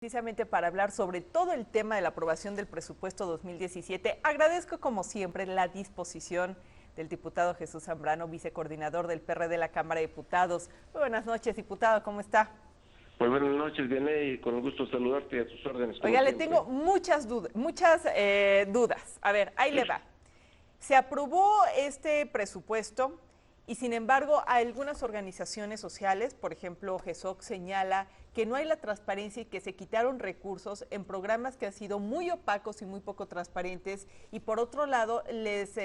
Precisamente para hablar sobre todo el tema de la aprobación del presupuesto 2017. Agradezco como siempre la disposición del diputado Jesús Zambrano, vicecoordinador del PRD de la Cámara de Diputados. Muy buenas noches, diputado, ¿cómo está? Muy buenas noches, Vianey, con el gusto de saludarte y a tus órdenes. Oiga, le tengo muchas dudas. A ver, ahí le va. Se aprobó este presupuesto y sin embargo algunas organizaciones sociales, por ejemplo GESOC, señala que no hay la transparencia y que se quitaron recursos en programas que han sido muy opacos y muy poco transparentes, y por otro lado les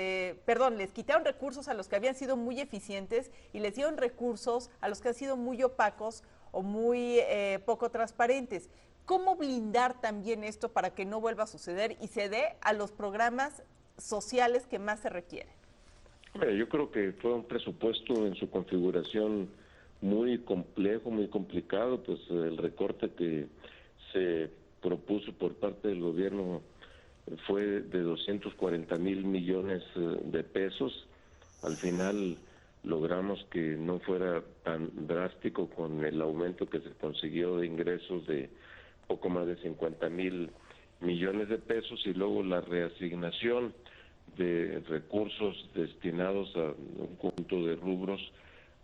quitaron recursos a los que habían sido muy eficientes y les dieron recursos a los que han sido muy opacos o muy poco transparentes. ¿Cómo blindar también esto para que no vuelva a suceder y se dé a los programas sociales que más se requieren? Yo creo que fue un presupuesto en su configuración muy complejo, muy complicado, pues el recorte que se propuso por parte del gobierno fue de 240,000 millones de pesos. Al final logramos que no fuera tan drástico con el aumento que se consiguió de ingresos de poco más de 50,000 millones de pesos y luego la reasignación de recursos destinados a un conjunto de rubros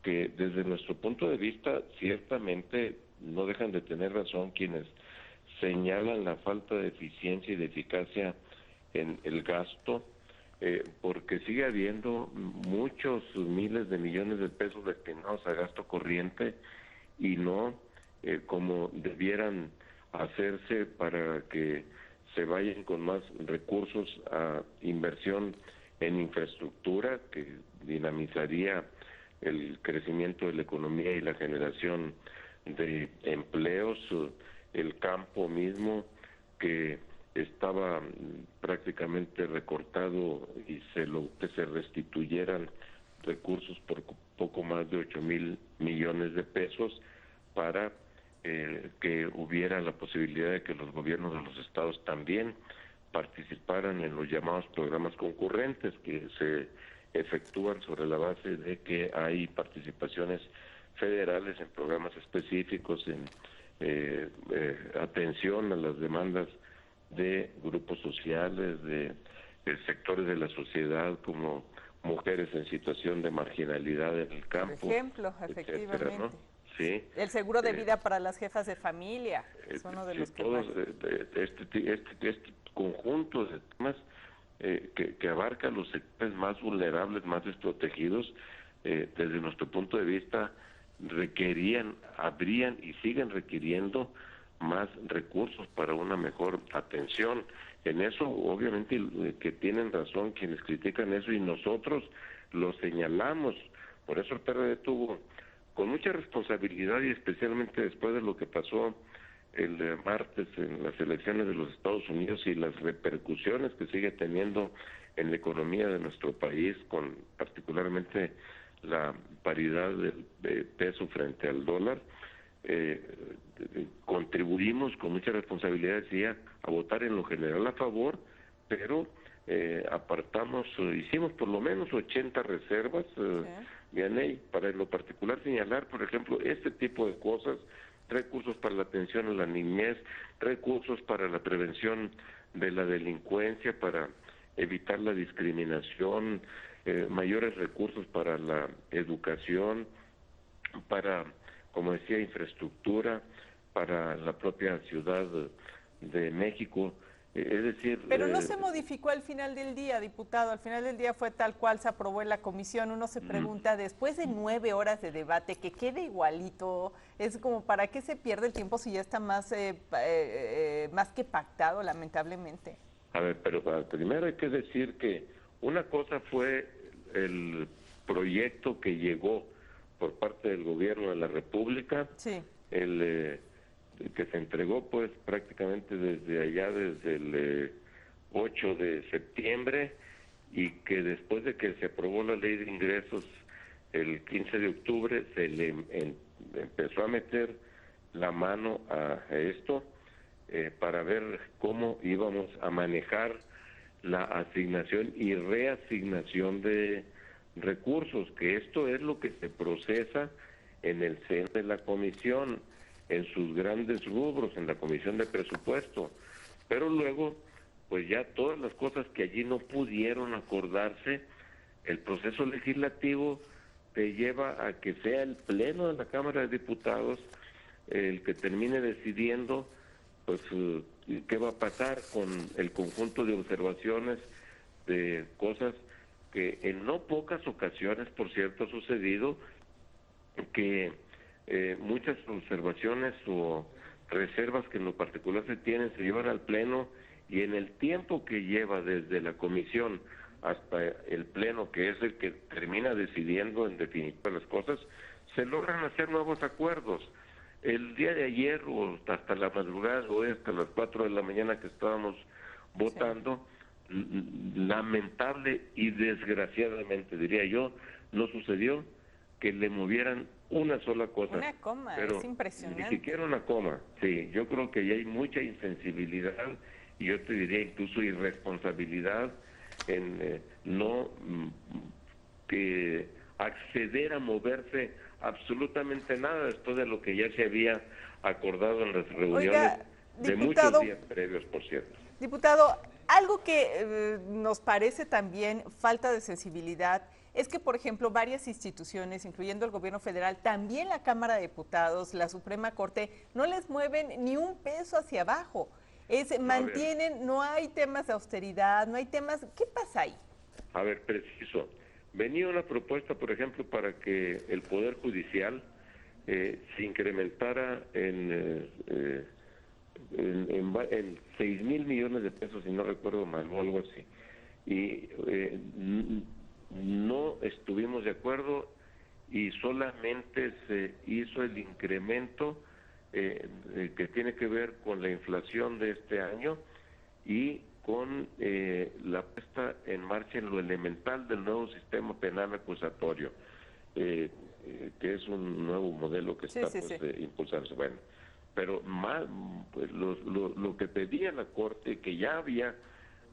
que desde nuestro punto de vista ciertamente no dejan de tener razón quienes señalan la falta de eficiencia y de eficacia en el gasto, porque sigue habiendo muchos miles de millones de pesos destinados a gasto corriente y no como debieran hacerse para que se vayan con más recursos a inversión en infraestructura que dinamizaría el crecimiento de la economía y la generación de empleos, el campo mismo que estaba prácticamente recortado y que se restituyeran recursos por poco más de 8,000 millones de pesos para que hubiera la posibilidad de que los gobiernos de los estados también participaran en los llamados programas concurrentes que se efectúan sobre la base de que hay participaciones federales en programas específicos, en atención a las demandas de grupos sociales, de sectores de la sociedad como mujeres en situación de marginalidad en el campo. Por ejemplo, efectivamente. Etcétera, ¿no? Sí. El seguro de vida para las jefas de familia es uno de los que todos más... este conjunto de temas que abarca los sectores más vulnerables, más desprotegidos, desde nuestro punto de vista habrían y siguen requiriendo más recursos para una mejor atención. En eso, obviamente, que tienen razón quienes critican eso y nosotros lo señalamos. Por eso el PRD tuvo con mucha responsabilidad y especialmente después de lo que pasó el martes en las elecciones de los Estados Unidos y las repercusiones que sigue teniendo en la economía de nuestro país, con particularmente la paridad del peso frente al dólar, contribuimos con mucha responsabilidad, decía, a votar en lo general a favor, pero hicimos por lo menos 80 reservas, Vianey, para en lo particular señalar, por ejemplo, este tipo de cosas, recursos para la atención a la niñez, recursos para la prevención de la delincuencia, para evitar la discriminación, mayores recursos para la educación, para, como decía, infraestructura, para la propia Ciudad de México. Es decir... Pero no se modificó al final del día, diputado. Al final del día fue tal cual se aprobó en la comisión. Uno se pregunta, después de 9 horas de debate, que quede igualito, es como, ¿para qué se pierde el tiempo si ya está más que pactado, lamentablemente? A ver, pero primero hay que decir que una cosa fue el proyecto que llegó por parte del gobierno de la República, sí, que se entregó pues prácticamente desde el 8 de septiembre y que después de que se aprobó la ley de ingresos el 15 de octubre se le empezó a meter la mano a esto para ver cómo íbamos a manejar la asignación y reasignación de recursos, que esto es lo que se procesa en el seno de la comisión. en sus grandes rubros en la Comisión de Presupuesto, pero luego, pues ya todas las cosas que allí no pudieron acordarse, el proceso legislativo te lleva a que sea el Pleno de la Cámara de Diputados el que termine decidiendo pues qué va a pasar con el conjunto de observaciones, de cosas que en no pocas ocasiones, por cierto, ha sucedido que muchas observaciones o reservas que en lo particular se tienen se llevan al Pleno, y en el tiempo que lleva desde la comisión hasta el Pleno, que es el que termina decidiendo en definitiva las cosas, se logran hacer nuevos acuerdos. El día de ayer o hasta la madrugada, o hasta las 4 de la mañana que estábamos votando, lamentable y desgraciadamente, diría yo, no sucedió que le movieran una sola cosa. Una coma, pero es impresionante. Ni siquiera una coma, sí. Yo creo que ya hay mucha insensibilidad, y yo te diría incluso irresponsabilidad, en no que acceder a moverse absolutamente nada después de lo que ya se había acordado en las reuniones. Oiga, de diputado, muchos días previos, por cierto. Diputado, algo que nos parece también falta de sensibilidad es que, por ejemplo, varias instituciones, incluyendo el gobierno federal, también la Cámara de Diputados, la Suprema Corte, no les mueven ni un peso hacia abajo. Mantienen, no hay temas de austeridad, no hay temas. ¿Qué pasa ahí? A ver, preciso. Venía una propuesta, por ejemplo, para que el Poder Judicial se incrementara en 6,000 millones de pesos, si no recuerdo mal, o algo así. Y no estuvimos de acuerdo, y solamente se hizo el incremento que tiene que ver con la inflación de este año y con la puesta en marcha en lo elemental del nuevo sistema penal acusatorio, que es un nuevo modelo que está impulsándose. Bueno, pero más, pues, lo que pedía la Corte, que ya había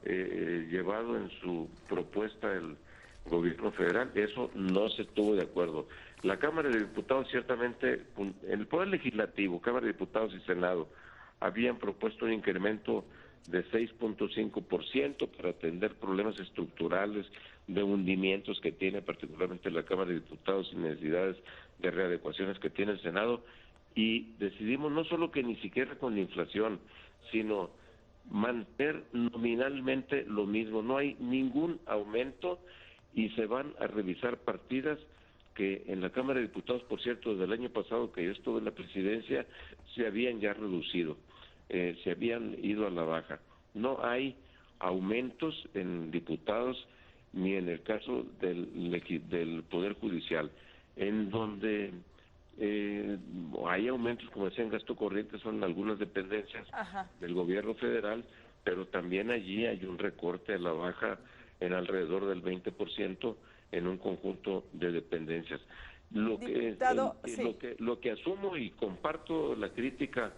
llevado en su propuesta el gobierno federal, eso no se estuvo de acuerdo. La Cámara de Diputados, ciertamente, el Poder Legislativo, Cámara de Diputados y Senado, habían propuesto un incremento de 6.5% para atender problemas estructurales de hundimientos que tiene particularmente la Cámara de Diputados y necesidades de readecuaciones que tiene el Senado, y decidimos no solo que ni siquiera con la inflación, sino mantener nominalmente lo mismo, no hay ningún aumento, y se van a revisar partidas que en la Cámara de Diputados, por cierto, desde el año pasado que yo estuve en la presidencia, se habían ya reducido, se habían ido a la baja. No hay aumentos en diputados ni en el caso del Poder Judicial, en donde hay aumentos, como decía, en gasto corriente, son algunas dependencias del gobierno federal, pero también allí hay un recorte a la baja en alrededor del 20% en un conjunto de dependencias. Lo que asumo y comparto la crítica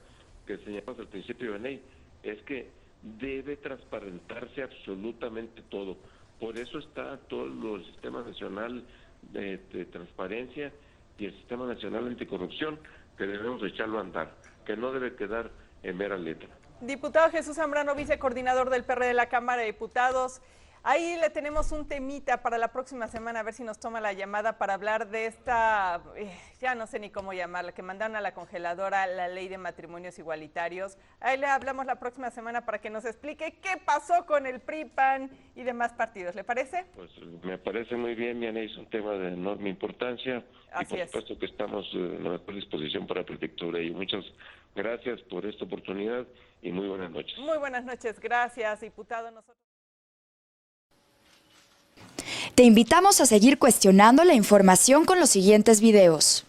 que señalamos al principio, Beney, es que debe transparentarse absolutamente todo. Por eso está todo el Sistema Nacional de Transparencia y el Sistema Nacional Anticorrupción, que debemos echarlo a andar, que no debe quedar en mera letra. Diputado Jesús Zambrano, vicecoordinador del PRD de la Cámara de Diputados. Ahí le tenemos un temita para la próxima semana, a ver si nos toma la llamada para hablar de esta, ya no sé ni cómo llamarla, que mandaron a la congeladora la ley de matrimonios igualitarios. Ahí le hablamos la próxima semana para que nos explique qué pasó con el PRI, PAN y demás partidos. ¿Le parece? Pues me parece muy bien, Mianey, es un tema de enorme importancia. Así y por supuesto que estamos en la mejor disposición para platicar sobre ello. Muchas gracias por esta oportunidad y muy buenas noches. Muy buenas noches, gracias, diputado. Te invitamos a seguir cuestionando la información con los siguientes videos.